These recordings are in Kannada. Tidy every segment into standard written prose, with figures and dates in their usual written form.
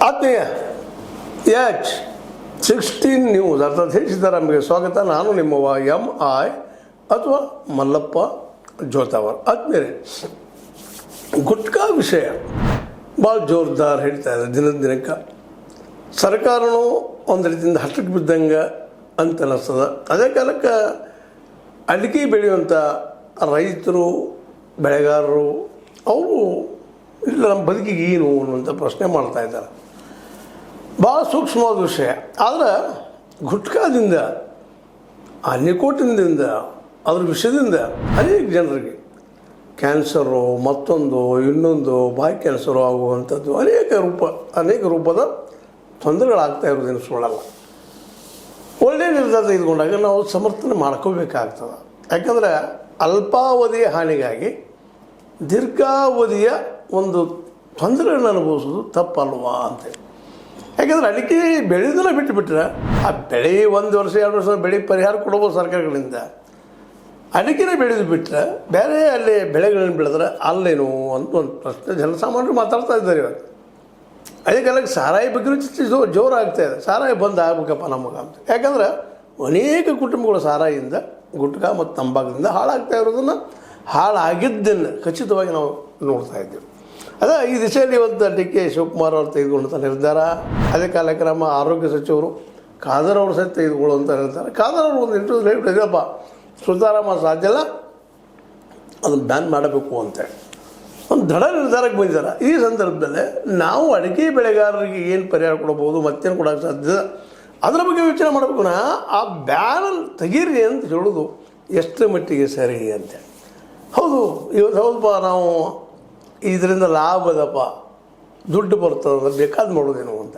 ಆತ್ಮೀಯ ಎಚ್ 16 ನ್ಯೂಸ್ ಅರ್ಥಾತ್ ಸಿದ್ದರಾಮಯ್ಯ ಸ್ವಾಗತ. ನಾನು ನಿಮ್ಮವ MI ಅಥವಾ ಮಲ್ಲಪ್ಪ ಜೋತಾವರ್. ಆದ್ಮೇಲೆ ಗುಟ್ಕಾ ವಿಷಯ ಭಾಳ ಜೋರ್ದಾರ್ ಹೇಳ್ತಾ ಇದೆ. ದಿನದ ದಿನಕ್ಕೆ ಸರ್ಕಾರನೂ ಒಂದು ರೀತಿಯಿಂದ ಹಟ್ಟಕ್ಕೆ ಬಿದ್ದಂಗೆ ಅಂತ ಅನ್ನಿಸ್ತದೆ. ಅದೇ ಕಾಲಕ್ಕೆ ಅಡಿಕೆ ಬೆಳೆಯುವಂಥ ರೈತರು ಬೆಳೆಗಾರರು ಅವರು ಇಲ್ಲ ನಮ್ಮ ಬದುಕಿಗೆ ಏನು ಅನ್ನುವಂಥ ಪ್ರಶ್ನೆ ಮಾಡ್ತಾ ಇದ್ದಾರೆ. ಭಾಳ ಸೂಕ್ಷ್ಮವಾದ ವಿಷಯ. ಆದರೆ ಗುಟ್ಕಾದಿಂದ ಆ ನಿಕೋಟಿನ್ದಿಂದ ಅದ್ರ ವಿಷಯದಿಂದ ಅನೇಕ ಜನರಿಗೆ ಕ್ಯಾನ್ಸರು ಮತ್ತೊಂದು ಇನ್ನೊಂದು ಬಾಯಿ ಕ್ಯಾನ್ಸರು ಆಗುವಂಥದ್ದು ಅನೇಕ ರೂಪದ ತೊಂದರೆಗಳಾಗ್ತಾ ಇರೋದೇನು ಸುಳ್ಳಲ್ಲ. ಒಳ್ಳೆಯ ನಿರ್ಧಾರ ತೆಗೆದುಕೊಂಡಾಗ ನಾವು ಸಮರ್ಥನೆ ಮಾಡ್ಕೋಬೇಕಾಗ್ತದೆ. ಯಾಕಂದರೆ ಅಲ್ಪಾವಧಿಯ ಹಾನಿಗಾಗಿ ದೀರ್ಘಾವಧಿಯ ಒಂದು ತೊಂದರೆಗಳನ್ನು ಅನುಭವಿಸೋದು ತಪ್ಪಲ್ವಾ ಅಂತೇಳಿ. ಯಾಕೆಂದರೆ ಅಡಿಕೆ ಬೆಳೆದನ್ನ ಬಿಟ್ಟುಬಿಟ್ರೆ ಆ ಬೆಳೆ 1 ವರ್ಷ 2 ವರ್ಷ ಬೆಳೆ ಪರಿಹಾರ ಕೊಡ್ಬೋದು ಸರ್ಕಾರಗಳಿಂದ. ಅಡಿಕೆನೇ ಬೆಳೆದು ಬಿಟ್ಟರೆ ಬೇರೆ ಅಲ್ಲಿ ಬೆಳೆಗಳನ್ನು ಬೆಳೆದ್ರೆ ಅಲ್ಲೇನು ಅಂತ ಒಂದು ಪ್ರಶ್ನೆ ಜನಸಾಮಾನ್ಯರು ಮಾತಾಡ್ತಾ ಇದ್ದಾರೆ ಇವಾಗ. ಅದೇ ಕಾಲಕ್ಕೆ ಸಾರಾಯಿ ಬಗ್ಗೆ ಜೋರಾಗ್ತಾ ಇದೆ. ಸಾರಾಯಿ ಬಂದು ಆಗ್ಬೇಕಪ್ಪ ನಮಗೆ ಅಂತ. ಯಾಕಂದ್ರೆ ಅನೇಕ ಕುಟುಂಬಗಳು ಸಾರಾಯಿಯಿಂದ ಗುಟ್ಕಾ ಮತ್ತು ತಂಬಾಕದಿಂದ ಹಾಳಾಗ್ತಾ ಇರೋದನ್ನು ಹಾಳಾಗಿದ್ದನ್ನು ಖಚಿತವಾಗಿ ನಾವು ನೋಡ್ತಾ ಇದ್ದೀವಿ. ಅದೇ ಈ ದಿಶೆಯಲ್ಲಿ ಇವತ್ತು DK ಶಿವಕುಮಾರ್ ಅವರು ತೆಗೆದುಕೊಂಡಂಥ ನಿರ್ಧಾರ. ಅದೇ ಕಾಲಕ್ಕೆ ನಮ್ಮ ಆರೋಗ್ಯ ಸಚಿವರು ಖಾದರ್ ಅವರು ಸಹಿತ ತೆಗೆದುಕೊಳ್ಳುವಂಥ ನಿರ್ಧಾರ. ಖಾದರ್ ಅವರು ಒಂದು ಇಂಟರ್ವ್ಯೂ ಹೇಳ್ಬಿಟ್ಟಿದ್ದಪ್ಪ ಸುತಾರಾಮ ಸಾಧ್ಯ ಇಲ್ಲ, ಅದನ್ನು ಬ್ಯಾನ್ ಮಾಡಬೇಕು ಅಂತೇಳಿ ಒಂದು ದೃಢ ನಿರ್ಧಾರಕ್ಕೆ ಬಂದಿದ್ದಾರೆ. ಈ ಸಂದರ್ಭದಲ್ಲಿ ನಾವು ಅಡಿಕೆ ಬೆಳೆಗಾರರಿಗೆ ಏನು ಪರಿಹಾರ ಕೊಡ್ಬೋದು, ಮತ್ತೇನು ಕೊಡೋಕ್ಕೆ ಸಾಧ್ಯ, ಅದರ ಬಗ್ಗೆ ಯೋಚನೆ ಮಾಡಬೇಕು. ಆ ಬ್ಯಾನ್ ತೆಗೀರಿ ಅಂತ ಹೇಳೋದು ಎಷ್ಟು ಮಟ್ಟಿಗೆ ಸರಿ ಅಂತೇಳಿ. ಹೌದು, ಇವತ್ತು ಹೌದಪ್ಪ ನಾವು ಇದರಿಂದ ಲಾಭ ಅದಪ್ಪ, ದುಡ್ಡು ಬರ್ತದೆ, ಬೇಕಾದ ಮಾಡೋದೇನು ಅಂತ.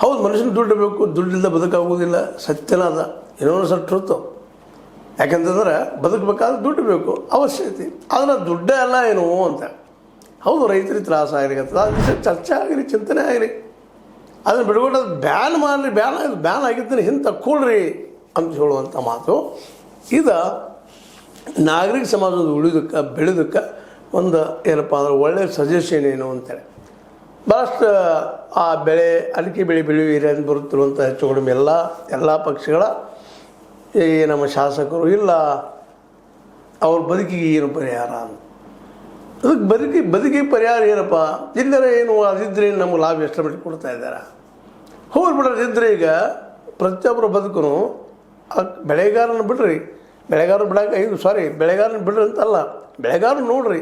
ಹೌದು, ಮನುಷ್ಯನ ದುಡ್ಡು ಬೇಕು, ದುಡ್ಡಿಂದ ಬದುಕಾಗೋದಿಲ್ಲ, ಸತ್ಯನಾದ ಏನೋ ಸಟ್ಟಿರುತ್ತೋ. ಯಾಕೆಂತಂದ್ರೆ ಬದುಕಬೇಕಾದ್ರೆ ದುಡ್ಡು ಬೇಕು, ಅವಶ್ಯಕತೆ. ಆದರೆ ದುಡ್ಡೇ ಅಲ್ಲ ಏನು ಅಂತ. ಹೌದು, ರೈತರಿಗೆ ತ್ರಾಸ ಆಗಿರತ್ತೆ, ಅದು ಚರ್ಚೆ ಆಗಿರಿ, ಚಿಂತನೆ ಆಗಿರಿ. ಅದನ್ನು ಬಿಡ್ಕೊಂಡು ಅದು ಬ್ಯಾನ್ ಮಾಡಿರಿ, ಬ್ಯಾನ್ ಆಗಿದ್ದನ್ನು ಹಿಂದೆ ತಕ್ಕೊಳ್ರಿ ಅಂತ ಹೇಳುವಂಥ ಮಾತು. ಇದು ನಾಗರಿಕ ಸಮಾಜದ ಉಳಿದಕ್ಕೆ ಬೆಳೆದಕ್ಕೆ ಒಂದು ಏನಪ್ಪ ಅಂದ್ರೆ ಒಳ್ಳೆಯ ಸಜೆಷನ್ ಏನು ಅಂತೇಳಿ. ಭಾಳಷ್ಟು ಆ ಅಡಿಕೆ ಬೆಳೆಯುವಿರಿ ಅಂತ ಬರುತ್ತಿರುವಂಥ ಹೆಚ್ಚು ಕಡಿಮೆ ಎಲ್ಲ ಪಕ್ಷಗಳ ಈ ನಮ್ಮ ಶಾಸಕರು ಇಲ್ಲ ಅವ್ರ ಬದುಕಿಗೆ ಏನು ಪರಿಹಾರ ಅಂತ. ಅದಕ್ಕೆ ಬದುಕಿಗೆ ಪರಿಹಾರ ಏನಪ್ಪ ಇಲ್ಲರೆ ಏನು, ಅದಿದ್ದರೆ ನಮ್ಗೆ ಲಾಭ ಎಷ್ಟು ಮಟ್ಟಿಗೆ ಕೊಡ್ತಾ ಇದ್ದಾರೆ. ಹೋಗಿ ಬಿಡೋದಿದ್ದರೆ ಈಗ ಪ್ರತಿಯೊಬ್ಬರ ಬದುಕು ಬೆಳೆಗಾರನ ಬಿಡ್ರಿ, ಬೆಳೆಗಾರನ ಬಿಡ್ರಿ ಅಂತಲ್ಲ, ಬೆಳೆಗಾರರು ನೋಡ್ರಿ.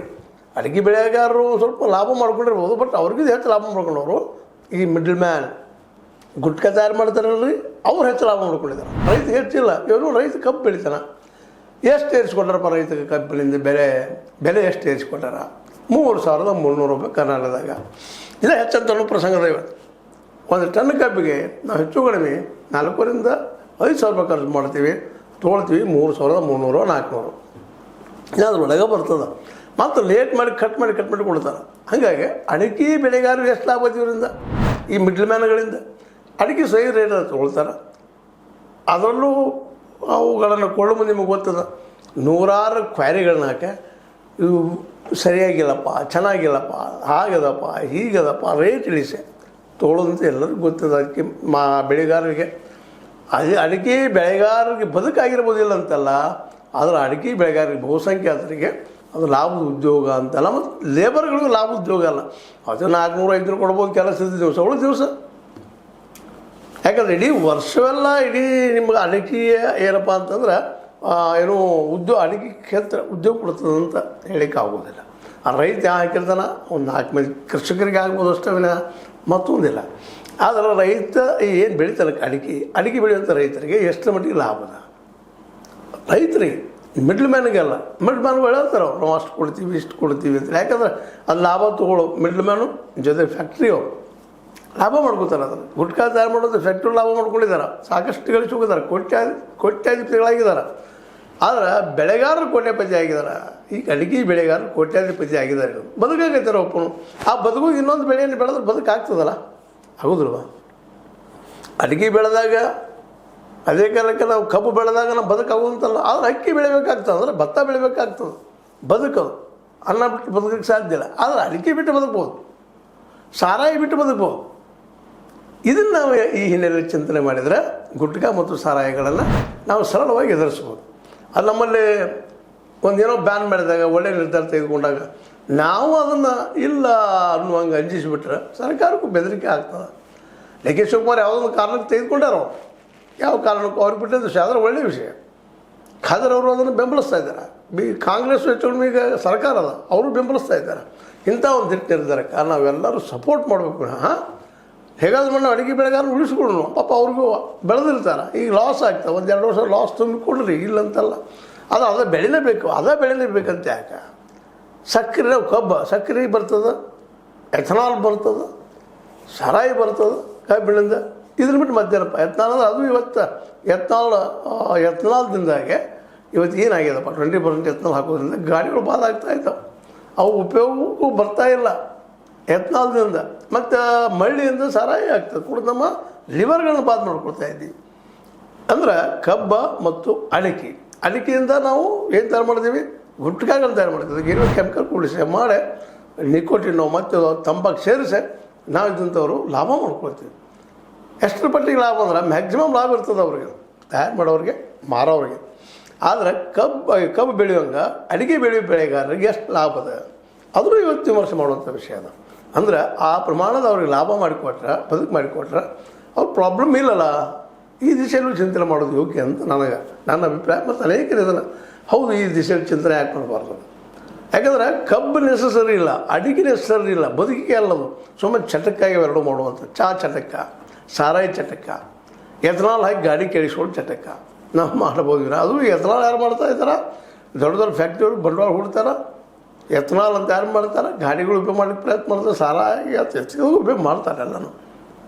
ಅಡಿಕೆ ಬೆಳೆಗಾರರು ಸ್ವಲ್ಪ ಲಾಭ ಮಾಡ್ಕೊಂಡಿರ್ಬೋದು, ಬಟ್ ಅವ್ರಿಗಿದು ಹೆಚ್ಚು ಲಾಭ ಮಾಡ್ಕೊಂಡವರು ಈ ಮಿಡ್ಲ್ ಮ್ಯಾನ್ ಗುಟ್ಕಾ ತಯಾರು ಮಾಡ್ತಾರಲ್ರಿ, ಅವ್ರು ಹೆಚ್ಚು ಲಾಭ ಮಾಡ್ಕೊಂಡಿದ್ದಾರೆ. ರೈತಗೆ ಹೆಚ್ಚಿಲ್ಲ. ಇವರು ರೈತ ಕಬ್ಬು ಬೆಳಿತಾನೆ, ಎಷ್ಟು ಏರಿಸ್ಕೊಟ್ಟಾರಪ್ಪ ರೈತಗೆ ಕಬ್ಬಿನಿಂದ ಬೆಲೆ ಎಷ್ಟು ಏರಿಸ್ಕೊಟ್ಟಾರ? 3,300 ರೂಪಾಯಿ ಕರ್ನಾಟಕದಾಗ. ಇದೇ ಹೆಚ್ಚಂತ ಪ್ರಸಂಗದ ಇವತ್ತು. ಒಂದು ಟನ್ ಕಬ್ಬಿಗೆ ನಾವು ಹೆಚ್ಚು ಕಡಿಮೆ 4,000 to 5,000 ರೂಪಾಯಿ ಖರ್ಚು ಮಾಡ್ತೀವಿ, ತೊಗೊಳ್ತೀವಿ 3,300 400 ಅದ್ರೊಳಗೆ ಬರ್ತದೆ. ಮತ್ತು ಲೇಟ್ ಮಾಡಿ ಕಟ್ ಮಾಡಿ ಕೊಡ್ತಾರೆ. ಹಾಗಾಗಿ ಅಡಿಕೆ ಬೆಳೆಗಾರರು ಎಷ್ಟು ಲಾಭ ಇವರಿಂದ, ಈ ಮಿಡ್ಲ್ ಮ್ಯಾನ್ಗಳಿಂದ. ಅಡಿಕೆ ಸಹಿ ರೇಟ್ ತೊಗೊಳ್ತಾರೆ, ಅದರಲ್ಲೂ ಅವುಗಳನ್ನು ಕೊಳ್ಳುವ ನಿಮಗೆ ಗೊತ್ತದ. ನೂರಾರು ಕ್ವಾರಿಗಳನ್ನ ಹಾಕಿ ಇವು ಸರಿಯಾಗಿಲ್ಲಪ್ಪ, ಚೆನ್ನಾಗಿಲ್ಲಪ್ಪ, ಹಾಗದಪ್ಪ, ಹೀಗದಪ್ಪ, ರೇಟ್ ಇಳಿಸಿ ತೊಗೊಳ್ಳೋದಂತ ಎಲ್ಲರಿಗೂ ಗೊತ್ತದ. ಅದಕ್ಕೆ ಬೆಳೆಗಾರರಿಗೆ ಅಡಿಕೆ ಬೆಳೆಗಾರರಿಗೆ ಬದುಕಾಗಿರ್ಬೋದಿಲ್ಲ ಅಂತಲ್ಲ, ಆದರೆ ಅಡಿಕೆ ಬೆಳೆಗಾರರಿಗೆ ಬಹುಸಂಖ್ಯಾತರಿಗೆ ಅದು ಲಾಭದ ಉದ್ಯೋಗ ಅಂತಲ್ಲ, ಮತ್ತು ಲೇಬರ್ಗಳಿಗೂ ಲಾಭದ ಉದ್ಯೋಗ ಅಲ್ಲ. ಅದು 400-500 ಕೊಡ್ಬೋದು ಕೆಲಸದ ದಿವಸ, ಉಳಿದ ದಿವಸ. ಯಾಕಂದರೆ ಇಡೀ ವರ್ಷವೆಲ್ಲ ನಿಮ್ಗೆ ಅಡಿಕೆ ಏನಪ್ಪ ಅಂತಂದ್ರೆ ಏನೋ ಅಡಿಕೆ ಕ್ಷೇತ್ರ ಉದ್ಯೋಗ ಕೊಡ್ತದೆ ಅಂತ ಹೇಳಿಕ್ಕೆ ಆಗೋದಿಲ್ಲ. ಆ ರೈತ ಹಾಕಿರ್ತಾನೆ ಒಂದು 4 ಮಂದಿ ಕೃಷಿಕರಿಗೆ ಆಗ್ಬೋದು ಅಷ್ಟೇ ವಿನ ಮತ್ತೊಂದಿಲ್ಲ. ಆದರೆ ರೈತ ಏನು ಬೆಳಿತಾನೆ ಅಡಿಕೆ ಬೆಳೆಯುವಂಥ ರೈತರಿಗೆ ಎಷ್ಟು ಮಟ್ಟಿಗೆ ಲಾಭದ? ರೈತರಿಗೆ, ಮಿಡ್ಲ್ ಮ್ಯಾನಿಗೆಲ್ಲ. ಮಿಡ್ಲ್ ಮ್ಯಾನ್ಗಳು ಹೇಳ್ತಾರೆ ನಾವು ಅಷ್ಟು ಕೊಡ್ತೀವಿ ಇಷ್ಟು ಕೊಡ್ತೀವಿ ಅಂತ. ಯಾಕಂದ್ರೆ ಅದು ಲಾಭ ತೊಗೊಳ್ಳೋ ಮಿಡ್ಲ್ ಮ್ಯಾನು ಜೊತೆ ಫ್ಯಾಕ್ಟ್ರಿಯವರು ಲಾಭ ಮಾಡ್ಕೋತಾರೆ. ಅದನ್ನು ಗುಟ್ಕಾ ತಯಾರು ಮಾಡೋದು ಫ್ಯಾಕ್ಟ್ರಿ ಲಾಭ ಮಾಡ್ಕೊಂಡಿದ್ದಾರೆ, ಸಾಕಷ್ಟು ಗಳಿಸಿ ಹೋಗಿದ್ದಾರೆ, ಕೋಟ್ಯಾಧಿಪತಿಗಳಾಗಿದ್ದಾರೆ. ಆದರೆ ಬೆಳೆಗಾರರು ಕೋಟ್ಯಾಧಿಪತಿ ಆಗಿದ್ದಾರೆ. ಈಗ ಅಡಿಕೆ ಬೆಳೆಗಾರರು ಕೋಟ್ಯಾಧಿಪತಿ ಆಗಿದ್ದಾರೆ. ಬದುಕಾಗೈತಾರೆ ಒಪ್ಪನು. ಆ ಬದುಕು ಇನ್ನೊಂದು ಬೆಳೆಯನ್ನು ಬೆಳೆದ್ರೆ ಬದುಕಾಗ್ತದಲ್ಲ, ಆಗೋದಿಲ್ವ? ಅಡಿಕೆ ಬೆಳೆದಾಗ ಅದೇ ಕಾಲಕ್ಕೆ ನಾವು ಕಬ್ಬು ಬೆಳೆದಾಗ ನಾವು ಬದುಕಾಗುವಂತಲ್ಲ. ಆದರೆ ಅಕ್ಕಿ ಬೆಳಿಬೇಕಾಗ್ತದೆ, ಅಂದರೆ ಭತ್ತ ಬೆಳಿಬೇಕಾಗ್ತದೆ. ಬದುಕೋದು ಅನ್ನ ಬಿಟ್ಟು ಬದುಕೋಕ್ಕೆ ಸಾಧ್ಯ ಇಲ್ಲ. ಆದರೆ ಅಡಿಕೆ ಬಿಟ್ಟು ಬದುಕ್ಬೋದು, ಸಾರಾಯಿ ಬಿಟ್ಟು ಬದುಕ್ಬೋದು. ಇದನ್ನು ನಾವು ಈ ಹಿನ್ನೆಲೆಯಲ್ಲಿ ಚಿಂತನೆ ಮಾಡಿದರೆ ಗುಟ್ಕಾ ಮತ್ತು ಸಾರಾಯಿಗಳನ್ನು ನಾವು ಸರಳವಾಗಿ ಎದುರಿಸ್ಬೋದು. ಅದು ನಮ್ಮಲ್ಲಿ ಒಂದೇನೋ ಬ್ಯಾನ್ ಮಾಡಿದಾಗ ಒಳ್ಳೆಯ ನಿರ್ಧಾರ ತೆಗೆದುಕೊಂಡಾಗ ನಾವು ಅದನ್ನು ಇಲ್ಲ ಅನ್ನುವಂಗೆ ಅಂಜಿಸಿಬಿಟ್ರೆ ಸರ್ಕಾರಕ್ಕೂ ಬೆದರಿಕೆ ಆಗ್ತದೆ. ಡಿ ಕೆ ಶಿವಕುಮಾರ್ ಯಾವುದೊಂದು ಕಾರಣಕ್ಕೆ ತೆಗೆದುಕೊಂಡಾರೋ ಯಾವ ಕಾರಣಕ್ಕೂ ಅವ್ರಿಗೆ ಬಿಟ್ಟಿದ್ದ ವಿಷಯ ಆದರೆ ಒಳ್ಳೆಯ ವಿಷಯ. ಖಾದರ್ ಅವರು ಅದನ್ನು ಬೆಂಬಲಿಸ್ತಾ ಇದ್ದಾರೆ. ಕಾಂಗ್ರೆಸ್ ಹೆಚ್ಚು ಈಗ ಸರ್ಕಾರ ಅದ ಅವರು ಬೆಂಬಲಿಸ್ತಾ ಇದ್ದಾರೆ. ಇಂಥ ಒಂದು ದಿಟ್ಟ ನಿರ್ಧಾರಕ್ಕೆ ನಾವೆಲ್ಲರೂ ಸಪೋರ್ಟ್ ಮಾಡಬೇಕು. ಹೇಗಾದ್ರೂ ಮಾಡಿ ಅಡುಗೆ ಬೆಳೆಗಾರರು ಉಳಿಸ್ಕೊಡ್ನು, ಪಾಪ ಅವ್ರಿಗೂ ಬೆಳೆದಿರ್ತಾರೆ. ಈಗ ಲಾಸ್ ಆಗ್ತವೆ, 1-2 ವರ್ಷ ಲಾಸ್ ತುಂಬಿ ಕೊಡ್ರಿ, ಇಲ್ಲಂತಲ್ಲ. ಅದು ಬೆಳಿಲೇಬೇಕು, ಬೆಳಿಲೇಬೇಕಂತ ಯಾಕೆ? ಸಕ್ಕರೆ ಸಕ್ಕರೆ ಬರ್ತದೆ, ಎಥನಾಲ್ ಬರ್ತದೆ, ಸಾರಾಯಿ ಬರ್ತದೆ ಕಬ್ಬಿಣಿಂದ. ಇದ್ರ ಬಿಟ್ಟು ಮತ್ತೇನಪ್ಪ ಎಥನಾಲ್ ಅಂದರೆ ಅದು ಇವತ್ತು ಎಥನಾಲ್ದಿಂದಾಗೆ ಇವತ್ತು ಏನಾಗ್ಯದಪ್ಪ 20% ಎಥನಾಲ್ ಹಾಕೋದ್ರಿಂದ ಗಾಡಿಗಳು ಬಾದ ಆಗ್ತಾ ಇದ್ದಾವೆ. ಅವು ಉಪಯೋಗಕ್ಕೂ ಬರ್ತಾಯಿಲ್ಲ ಎಥನಾಲ್ದಿಂದ. ಮತ್ತು ಮಳ್ಳಿಯಿಂದ ಸಾರಾಯಿ ಆಗ್ತದೆ ಕೂಡ ನಮ್ಮ ಲಿವರ್ಗಳನ್ನ ಬಾದ್ ಮಾಡ್ಕೊಳ್ತಾ ಇದ್ದೀವಿ. ಅಂದ್ರೆ ಕಬ್ಬ ಮತ್ತು ಅಡಿಕೆಯಿಂದ ನಾವು ಏನು ತಯಾರು ಮಾಡಿದ್ದೀವಿ? ಗುಟ್ಕಾಗಳನ್ನ ತಯಾರು ಮಾಡ್ತೀವಿ. ಏನೋ ಕೆಮಿಕಲ್ ಕೂಡಿಸಿ ಮಾಡಿ ನಿಕೋಟಿನ್ ಮತ್ತು ತಂಬಾಕು ಸೇರಿಸಿ ನಾವು ಇದ್ದಂಥವ್ರು ಲಾಭ ಮಾಡ್ಕೊಳ್ತೀವಿ. ಎಷ್ಟರ ಪಟ್ಟಿಗೆ ಲಾಭ ಅಂದ್ರೆ ಮ್ಯಾಕ್ಸಿಮಮ್ ಲಾಭ ಇರ್ತದೆ ಅವ್ರಿಗೆ, ತಯಾರು ಮಾಡೋರಿಗೆ, ಮಾರೋರಿಗೆ. ಆದರೆ ಕಬ್ಬು ಬೆಳೆಯುವಂಗೆ ಅಡಿಕೆ ಬೆಳೆಯೋ ಬೆಳೆಗಾರರಿಗೆ ಎಷ್ಟು ಲಾಭ ಅದ ಆದರೂ ಇವತ್ತು ವಿಮರ್ಶೆ ಮಾಡುವಂಥ ವಿಷಯ ಅದ. ಅಂದ್ರೆ ಆ ಪ್ರಮಾಣದ ಅವ್ರಿಗೆ ಲಾಭ ಮಾಡಿಕೊಟ್ರೆ, ಬದುಕು ಮಾಡಿಕೊಟ್ರೆ ಅವ್ರ ಪ್ರಾಬ್ಲಮ್ ಇಲ್ಲಲ್ಲ. ಈ ದಿಶೆಯಲ್ಲೂ ಚಿಂತನೆ ಮಾಡೋದು ಯೋಗ್ಯ ಅಂತ ನನ್ನ ಅಭಿಪ್ರಾಯ. ಮತ್ತು ಅನೇಕರು ಇದನ್ನು ಹೌದು ಈ ದಿಶೆಯಲ್ಲಿ ಚಿಂತನೆ ಯಾಕೆ ಮಾಡಬಾರ್ದು? ಯಾಕಂದರೆ ಕಬ್ಬು ನೆಸಸರಿ ಇಲ್ಲ, ಅಡಿಕೆ ನೆಸಸರಿ ಇಲ್ಲ, ಬದುಕಿಗೆ ಅಲ್ಲದು. ಸುಮ್ಮನೆ ಚಟಕ್ಕಾಗಿ ಎರಡು ಮಾಡುವಂಥ ಚಟಕ್ಕ, ಸಾರಾಯಿ ಚಟಕ್ಕ, ಎಥನಾಲ್ ಹಾಕಿ ಗಾಡಿ ಕೇಳಿಸ್ಕೊಂಡು ಚಟಕ್ಕ ನಾವು ಮಾಡ್ಬೋದು. ಅದು ಎಥನಾಲ್ ಯಾರು ಮಾಡ್ತಾ ಇದ್ದಾರೆ? ದೊಡ್ಡ ದೊಡ್ಡ ಫ್ಯಾಕ್ಟ್ರಿಯವರು ಬಂಡವಾಳ ಹೂಡ್ತಾರೆ, ಎಥನಾಲ್ ಅಂತ ಯಾರು ಮಾಡ್ತಾರೆ, ಗಾಡಿಗಳು ಉಪಯೋಗ ಮಾಡಲಿಕ್ಕೆ ಪ್ರಯತ್ನ ಮಾಡ್ತಾರೆ, ಸಾರಾಯಿ ಹೆಚ್ಚಿಗೆ ಉಪಯೋಗ ಮಾಡ್ತಾರೆ ಎಲ್ಲನೂ.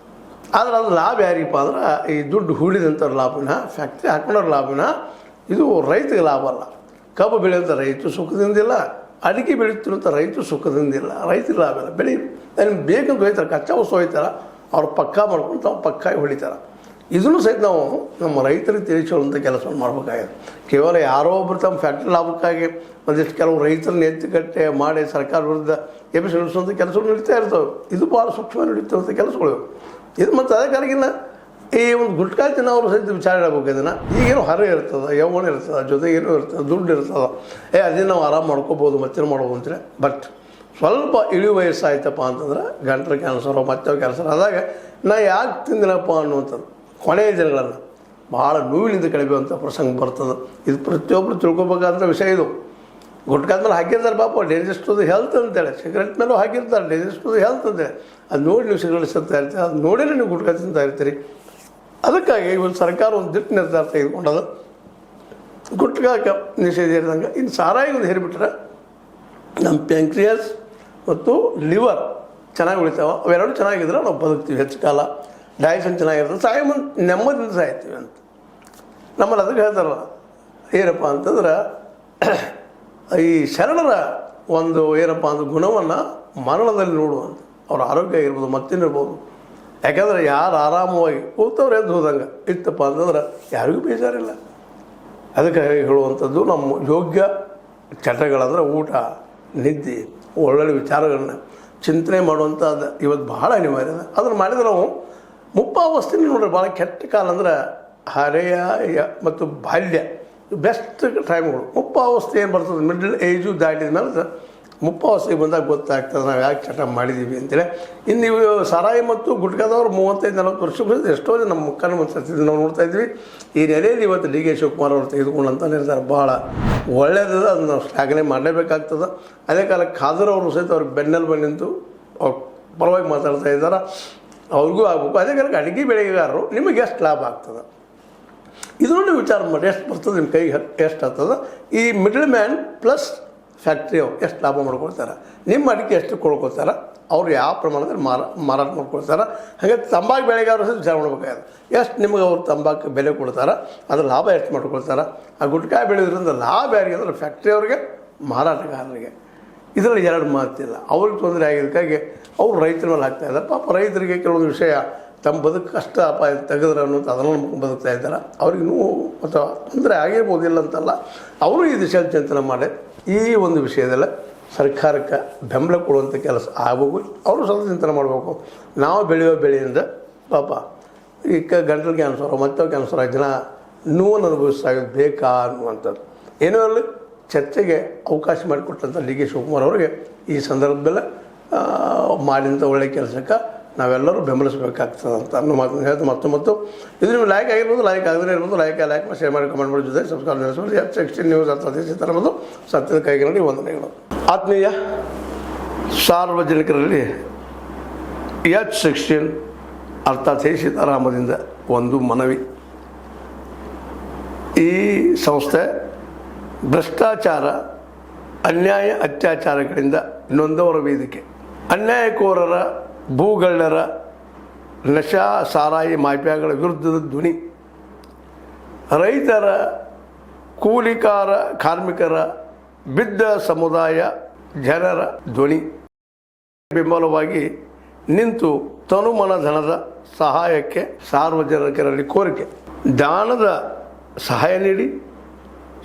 ಆದರೆ ಅದು ಲಾಭ ಯಾರಿಗಪ್ಪ ಅಂದ್ರೆ ಈ ದುಡ್ಡು ಹೂಡಿದಂಥವ್ರ ಲಾಭನ, ಫ್ಯಾಕ್ಟ್ರಿ ಹಾಕೊಂಡವ್ರ ಲಾಭನ. ಇದು ರೈತಗೆ ಲಾಭ ಅಲ್ಲ. ಕಬ್ಬು ಬೆಳೆಯುವಂಥ ರೈತ ಸುಖದಿಂದಿಲ್ಲ, ಅಡಿಕೆ ಬೆಳೀತಿರುವಂಥ ರೈತ ಸುಖದಿಂದಿಲ್ಲ. ರೈತರಿಗೆ ಲಾಭ ಇಲ್ಲ. ಬೆಳೆ ನಿಮ್ಗೆ ಬೇಕಂತ ಹೋಯ್ತಾರೆ, ಕಚ್ಚಾ ವಸ್ತು ಹೋಯ್ತಾರೆ, ಅವ್ರು ಪಕ್ಕ ಮಾಡ್ಕೊಂಡು ತಾವು ಪಕ್ಕಾಗಿ ಹೊಡಿತಾರೆ. ಇದನ್ನು ಸಹಿತ ನಾವು ನಮ್ಮ ರೈತರಿಗೆ ತಿಳಿಸುವಂಥ ಕೆಲಸವನ್ನು ಮಾಡಬೇಕಾಗಿದೆ. ಕೇವಲ ಯಾರೋ ಒಬ್ಬರು ತಮ್ಮ ಫ್ಯಾಕ್ಟ್ರಿ ಲಾಭಕ್ಕಾಗಿ ಒಂದಿಷ್ಟು ಕೆಲವು ರೈತರನ್ನ ಎತ್ತುಕಟ್ಟೆ ಮಾಡಿ ಸರ್ಕಾರ ವಿರುದ್ಧ ಎಬ್ಬಿಸಿ ನಡೆಸುವಂಥ ಕೆಲಸಗಳು ನಡೀತಾ ಇರ್ತವೆ. ಇದು ಭಾಳ ಸೂಕ್ಷ್ಮ ನಡೀತಿರುವಂಥ ಕೆಲಸಗಳು ಇದು. ಮತ್ತು ಅದಕ್ಕಾಗಿನ ಈ ಒಂದು ಗುಟ್ಕಾ ತಿನ್ನೋರು ಸಹಿತ ವಿಚಾರ ಹೇಳ್ಬೇಕು. ಇದನ್ನು ಈಗೇನೋ ಹರ ಇರ್ತದೆ, ಯೌವನ ಇರ್ತದೆ, ಜೊತೆಗೇನೋ ಇರ್ತದೆ, ದುಡ್ಡು ಇರ್ತದೆ, ಅದೇ ನಾವು ಆರಾಮ ಮಾಡ್ಕೋಬೋದು, ಮತ್ತೇನು ಮಾಡ್ಬೋದು ಅಂತೇಳಿ. ಬಟ್ ಸ್ವಲ್ಪ ಇಳಿ ವಯಸ್ಸಾಯ್ತಪ್ಪ ಅಂತಂದ್ರೆ ಗಂಟಲು ಕ್ಯಾನ್ಸರು ಮತ್ತೆ ಕ್ಯಾನ್ಸರ್ ಆದಾಗ ನಾ ಯಾಕೆ ತಿಂದಿನಪ್ಪ ಅನ್ನುವಂಥದ್ದು ಕೊನೆಯ ದಿನಗಳನ್ನು ಭಾಳ ನೋವಿನಿಂದ ಕಳೆಯುವಂಥ ಪ್ರಸಂಗ ಬರ್ತದೆ. ಇದು ಪ್ರತಿಯೊಬ್ಬರು ತಿಳ್ಕೊಬೇಕಾದಂಥ ವಿಷಯ. ಇದು ಗುಟ್ಕಾದ ಮೇಲೆ ಹಾಕಿರ್ತಾರೆ ಪಾಪ ಡೇಂಜರ್ಸ್ ಟು ದ ಹೆಲ್ತ್ ಅಂತೇಳಿ, ಸಿಗರೆಟ್ ಮೇಲೂ ಹಾಕಿರ್ತಾರೆ ಡೇಂಜರ್ಸ್ ಟು ದ ಹೆಲ್ತ್ ಅಂತೇಳಿ. ಅದು ನೋಡಿ ನೀವು ಸಿಗರೆಟ್ ಸಿಗ್ತಾ ಇರ್ತೀರಿ, ಅದು ನೋಡಿದ್ರೆ ನೀವು ಗುಟ್ಕಾ ತಿಂತಾ ಇರ್ತೀರಿ. ಅದಕ್ಕಾಗಿ ಇವತ್ತು ಸರ್ಕಾರ ಒಂದು ದಿಟ್ಟ ನಿರ್ಧಾರ ತೆಗೆದುಕೊಂಡದು, ಗುಟ್ಕಾಕ್ಕೆ ನಿಷೇಧ ಇರಿದಂಗೆ. ಇನ್ನು ಸಾರಾಯಿ ಒಂದು ಹೇರಿಬಿಟ್ರೆ ನಮ್ಮ ಪ್ಯಾಂಕ್ರಿಯಾಸ್ ಮತ್ತು ಲಿವರ್ ಚೆನ್ನಾಗಿ ಉಳಿತಾವೆ. ಅವೆರಡು ಚೆನ್ನಾಗಿದ್ರೆ ನಾವು ಬದುಕ್ತೀವಿ ಹೆಚ್ಚು ಕಾಲ. ಡೈಜೆಷನ್ ಚೆನ್ನಾಗಿರ್ತದೆ, ಸಾಯ ಮುಂದೆ ನೆಮ್ಮದಿಯಿಂದ ಸಾಯ್ತೀವಿ ಅಂತ ನಮ್ಮಲ್ಲಿ ಅದಕ್ಕೆ ಹೇಳ್ತಾರಲ್ಲ. ಏನಪ್ಪ ಅಂತಂದ್ರೆ ಈ ಶರಣರ ಒಂದು ಏನಪ್ಪ ಅಂದ್ರೆ ಗುಣವನ್ನು ಮರಣದಲ್ಲಿ ನೋಡುವಂಥ ಅವ್ರ ಆರೋಗ್ಯ ಇರ್ಬೋದು, ಮತ್ತೇನಿರ್ಬೋದು. ಯಾಕಂದರೆ ಯಾರು ಆರಾಮವಾಗಿ ಕೂತವ್ರು ಎದ್ದು ಹೋದಂಗೆ ಇತ್ತಪ್ಪ ಅಂತಂದ್ರೆ ಯಾರಿಗೂ ಬೇಜಾರಿಲ್ಲ. ಅದಕ್ಕೆ ಹೇಳುವಂಥದ್ದು ನಮ್ಮ ಯೋಗ್ಯ ಚಟಗಳಂದ್ರೆ ಊಟ, ನಿದ್ದೆ, ಒಳ್ಳೊಳ್ಳೆ ವಿಚಾರಗಳನ್ನ ಚಿಂತನೆ ಮಾಡುವಂಥದ್ದು ಇವತ್ತು ಬಹಳ ಅನಿವಾರ್ಯ. ಅದನ್ನು ಮಾಡಿದ್ರೆ ನಾವು ಮುಪ್ಪಾವಸ್ಥೆನೇ ನೋಡ್ರಿ. ಭಾಳ ಕೆಟ್ಟ ಕಾಲ ಅಂದ್ರೆ ಹರೆಯ ಮತ್ತು ಬಾಲ್ಯ ಬೆಸ್ಟ್ ಟೈಮ್ಗಳು. ಮುಪ್ಪಾವಸ್ಥೆ ಏನು ಬರ್ತದೆ, ಮಿಡ್ಲ್ ಏಜು ದಾಟಿದ ಮೇಲೆ ಮುಪ್ಪಾವಸ್ಥೆಗೆ ಬಂದಾಗ ಗೊತ್ತಾಗ್ತದೆ ನಾವು ಯಾಕೆ ಚಟ ಮಾಡಿದ್ದೀವಿ ಅಂತೇಳಿ. ಇನ್ನು ಇವು ಸಾರಾಯಿ ಮತ್ತು ಗುಟ್ಕಾದವ್ರು 35-40 ವರ್ಷ ಎಷ್ಟೋ ಜನ ನಮ್ಮ ಮುಖಾನ ಮಂತ್ರಿಸಿದ್ದು ನಾವು ನೋಡ್ತಾ ಇದ್ವಿ. ಈ ನೆಲೆಯಲ್ಲಿ ಇವತ್ತು ಡಿ ಕೆ ಶಿವಕುಮಾರ್ ಅವರು ತೆಗೆದುಕೊಂಡಂಥ ನಿರ್ಧಾರ ಭಾಳ ಒಳ್ಳೆಯದ. ಅದನ್ನು ನಾವು ಶ್ಲಾಘನೆ ಮಾಡಲೇಬೇಕಾಗ್ತದೆ. ಅದೇ ಕಾಲಕ್ಕೆ ಖಾದರ್ ಅವರು ಸಹಿತ ಅವ್ರಿಗೆ ಬೆನ್ನೆಲುಬು ನಿಂತು ಅವ್ರ ಪರವಾಗಿ ಮಾತಾಡ್ತಾ ಇದ್ದಾರೆ, ಅವ್ರಿಗೂ ಆಗಬೇಕು. ಅದೇ ಕಾಲಕ್ಕೆ ಅಡಿಕೆ ಬೆಳೆಗಾರರು ನಿಮಗೆ ಎಷ್ಟು ಲಾಭ ಆಗ್ತದೆ ಇದನ್ನು ವಿಚಾರ ಮಾಡಿ. ಎಷ್ಟು ಬರ್ತದೆ ನಿಮ್ಮ ಕೈಗೆ, ಎಷ್ಟು ಆಗ್ತದೆ. ಈ ಮಿಡಲ್ ಮ್ಯಾನ್ ಪ್ಲಸ್ ಫ್ಯಾಕ್ಟ್ರಿ ಅವ್ರು ಎಷ್ಟು ಲಾಭ ಮಾಡ್ಕೊಳ್ತಾರೆ, ನಿಮ್ಮ ಅಡಿಕೆ ಎಷ್ಟು ಕೊಡ್ಕೊಳ್ತಾರೆ, ಅವ್ರು ಯಾವ ಪ್ರಮಾಣದಲ್ಲಿ ಮಾರಾಟ ಮಾಡ್ಕೊಳ್ತಾರೆ. ಹಾಗೆ ತಂಬಾಕು ಬೆಳೆಗಾರರು ಸಹ ವಿಚಾರ ಮಾಡ್ಬೇಕಾಗಿದೆ. ಎಷ್ಟು ನಿಮಗೆ ಅವ್ರು ತಂಬಾಕು ಬೆಲೆ ಕೊಡ್ತಾರೆ, ಅದ್ರ ಲಾಭ ಎಷ್ಟು ಮಾಡ್ಕೊಳ್ತಾರೆ. ಆ ಗುಟ್ಕಾಯಿ ಬೆಳೆಯೋದ್ರಿಂದ ಲಾಭ ಯಾರಿಗೆ ಅಂದ್ರೆ ಫ್ಯಾಕ್ಟ್ರಿಯವ್ರಿಗೆ, ಮಾರಾಟಗಾರರಿಗೆ. ಇದರಲ್ಲಿ ಎರಡು ಮಾತಿಲ್ಲ. ಅವ್ರಿಗೆ ತೊಂದರೆ ಆಗಿದ್ದಕ್ಕಾಗಿ ಅವ್ರು ರೈತರ ಮೇಲೆ ಹಾಕ್ತಾಯಿದ್ದಾರೆ. ಪಾಪ ರೈತರಿಗೆ ಕೆಲವೊಂದು ವಿಷಯ ತಮ್ಮ ಬದುಕು ಕಷ್ಟ ಅಪಾಯ ತೆಗೆದ್ರೆ ಅನ್ನೋದು ಅದನ್ನು ಬದುಕ್ತಾ ಇದ್ದಾರೆ. ಅವ್ರಿಗೆ ನೋವು ಅಥವಾ ತೊಂದರೆ ಆಗಿರ್ಬೋದಿಲ್ಲ ಅಂತಲ್ಲ. ಅವರು ಈ ದಿಶೆಯಲ್ಲಿ ಚಿಂತನೆ ಮಾಡಿ ಈ ಒಂದು ವಿಷಯದಲ್ಲ ಸರ್ಕಾರಕ್ಕೆ ಬೆಂಬಲ ಕೊಡುವಂಥ ಕೆಲಸ ಆಗಬೇಕು. ಅವರು ಸ್ವಲ್ಪ ಚಿಂತನೆ ಮಾಡಬೇಕು. ನಾವು ಬೆಳೆಯುವ ಬೆಳೆಯಿಂದ ಪಾಪ ಈಗ ಗಂಟಲು ಕ್ಯಾನ್ಸರು ಮತ್ತು ಕ್ಯಾನ್ಸರ್ ಆಗಿ ಜನ ನೋವನ್ನು ಅನುಭವಿಸೋದು ಬೇಕಾ ಅನ್ನುವಂಥದ್ದು. ಏನೋ ಅಲ್ಲಿ ಚರ್ಚೆಗೆ ಅವಕಾಶ ಮಾಡಿಕೊಟ್ಟಂಥ ಡಿ ಕೆ ಶಿವಕುಮಾರ್ ಅವರಿಗೆ ಈ ಸಂದರ್ಭದಲ್ಲಿ ಮಾಡಿದಂಥ ಒಳ್ಳೆಯ ಕೆಲಸಕ್ಕೆ ನಾವೆಲ್ಲರೂ ಬೆಂಬಲಿಸಬೇಕಾಗ್ತದೆ ಅಂತ ಅನ್ನೋ ಮಾತನ್ನು ಹೇಳ್ತು. ಮತ್ತು ಇದು ನೀವು ಲೈಕ್ ಆಗಿರ್ಬೋದು, ಲೈಕ್ ಆಗದೇ ಇರ್ಬೋದು, ಲೈಕ್ ಮಾಡಿ ಶೇರ್ ಮಾಡಿ ಕಮೆಂಟ್ ಮಾಡಿ ಜೊತೆ ಸಬ್ಸ್ಕ್ರೈಬ್ ನಡೆಸ್ಬೋದು. H16 ನ್ಯೂಸ್ ತರಬಹುದು ಸತ್ಯದ ಕೈಗಳಲ್ಲಿ ವಂದನೆಗಳು. ಆತ್ಮೀಯ ಸಾರ್ವಜನಿಕರಲ್ಲಿ H16 ಅರ್ಥಾತ್ ಸೀತಾರಾಮದಿಂದ ಒಂದು ಮನವಿ. ಈ ಸಂಸ್ಥೆ ಭ್ರಷ್ಟಾಚಾರ, ಅನ್ಯಾಯ, ಅತ್ಯಾಚಾರಗಳಿಂದ ನೊಂದವರ ವೇದಿಕೆ. ಅನ್ಯಾಯಕೋರರ, ಭೂಗಳ್ಳರ, ನಶಾ ಸಾರಾಯಿ ಮಾಫಿಯಾಗಳ ವಿರುದ್ಧದ ಧ್ವನಿ. ರೈತರ, ಕೂಲಿಕಾರ, ಕಾರ್ಮಿಕರ, ಬಿದ್ದ ಸಮುದಾಯ ಜನರ ಧ್ವನಿ. ಬೆಂಬಲವಾಗಿ ನಿಂತು ತನುಮನ ಧನದ ಸಹಾಯಕ್ಕೆ ಸಾರ್ವಜನಿಕರಲ್ಲಿ ಕೋರಿಕೆ. ದಾನದ ಸಹಾಯ ನೀಡಿ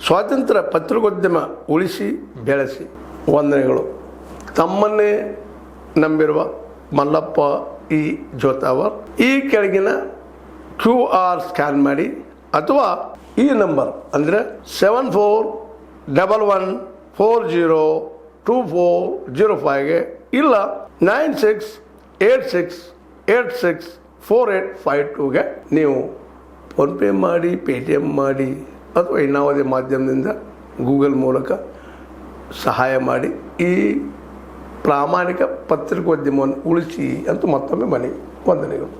ಸ್ವಾತಂತ್ರ್ಯ ಪತ್ರಿಕೋದ್ಯಮ ಉಳಿಸಿ ಬೆಳೆಸಿ. ವಂದನೆಗಳು. ತಮ್ಮನ್ನೇ ನಂಬಿರುವ ಮಲ್ಲಪ್ಪ ಇ ಜೋತಾವರ್. ಈ ಕೆಳಗಿನ QR ಸ್ಕ್ಯಾನ್ ಮಾಡಿ ಅಥವಾ ಈ ನಂಬರ್ ಅಂದರೆ 7411402405ಗೆ ಇಲ್ಲ 9686864852ಗೆ ನೀವು ಫೋನ್ಪೇ ಮಾಡಿ, Paytm ಮಾಡಿ ಅಥವಾ ಇನ್ನಾವುದೇ ಮಾಧ್ಯಮದಿಂದ ಗೂಗಲ್ ಮೂಲಕ ಸಹಾಯ ಮಾಡಿ ಈ ಪ್ರಾಮಾಣಿಕ ಪತ್ರಿಕೋದ್ಯಮವನ್ನು ಉಳಿಸಿ ಅಂತ ಮತ್ತೊಮ್ಮೆ ಮನವಿ. ವಂದನೆಗಳು.